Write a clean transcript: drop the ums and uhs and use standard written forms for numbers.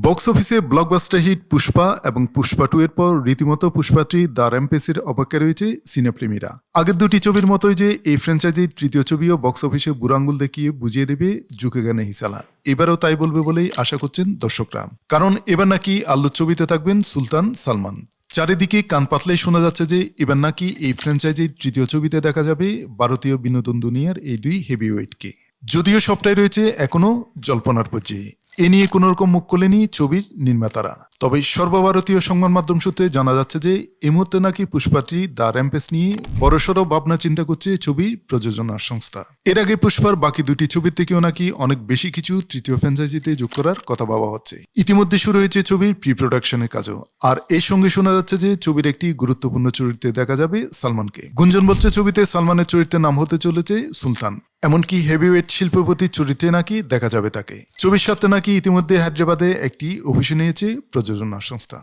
Box অফিসে blockbuster hit Pushpa এবং পুষ্পা 2 এর পর রীতিমতো পুষ্পা 3 দ্য র্যাম্পেজের অপেক্ষায় রয়েছে সিনেপ্রেমীরা। আগের দুটি ছবির মতোই যে এই ফ্র্যাঞ্চাইজির তৃতীয় ছবিও বক্স অফিসে বুড়ো আঙ্গুল দেখিয়ে বুঝিয়ে দেবে জুকে গানে হিসালা। এবারও তাই বলবে বলেই আশা করছেন দর্শকরা, কারণ এবার নাকি আল্লুর ছবিতে থাকবেন সুলতান সালমান। চারিদিকে কান পাতলেই শোনা যাচ্ছে যে এবার নাকি এই ফ্র্যাঞ্চাইজির তৃতীয় ছবিতে দেখা যাবে ভারতীয় বিনোদন দুনিয়ার এই দুই হেভিওয়েটকে। যদিও সবটাই রয়েছে এখনো জল্পনার পর্যায়ে, এ নিয়ে কোনো রকম মুখ খোলেনি ছবির নির্মাতারা। তবে সর্বভারতীয় সংবাদ মাধ্যম সূত্রে জানা যাচ্ছে যে এই মুহূর্তে নাকি পুষ্পাটি দ্য র্যাম্পেজ নিয়ে বড়সড় ভাবনা চিন্তা করছে ছবির প্রযোজনা সংস্থা। এর আগে পুষ্পার বাকি দুটি ছবির থেকেও নাকি অনেক বেশি কিছু তৃতীয় ফ্র্যাঞ্চাইজিতে যোগ করার কথা ভাবা হচ্ছে। ইতিমধ্যে শুরু হয়েছে ছবির প্রি প্রোডাকশনের কাজও। আর এর সঙ্গে শোনা যাচ্ছে যে ছবির একটি গুরুত্বপূর্ণ চরিত্রে দেখা যাবে সালমানকে। গুঞ্জন বলছে ছবিতে সালমানের চরিত্রের নাম হতে চলেছে সুলতান। এমনকি হেভিওয়েট শিল্পপতির চরিত্রে নাকি দেখা যাবে তাকে। ছবির সাথে নাকি ইতিমধ্যে হায়দ্রাবাদে একটি অফিস নিয়েছে প্রযোজনা সংস্থা।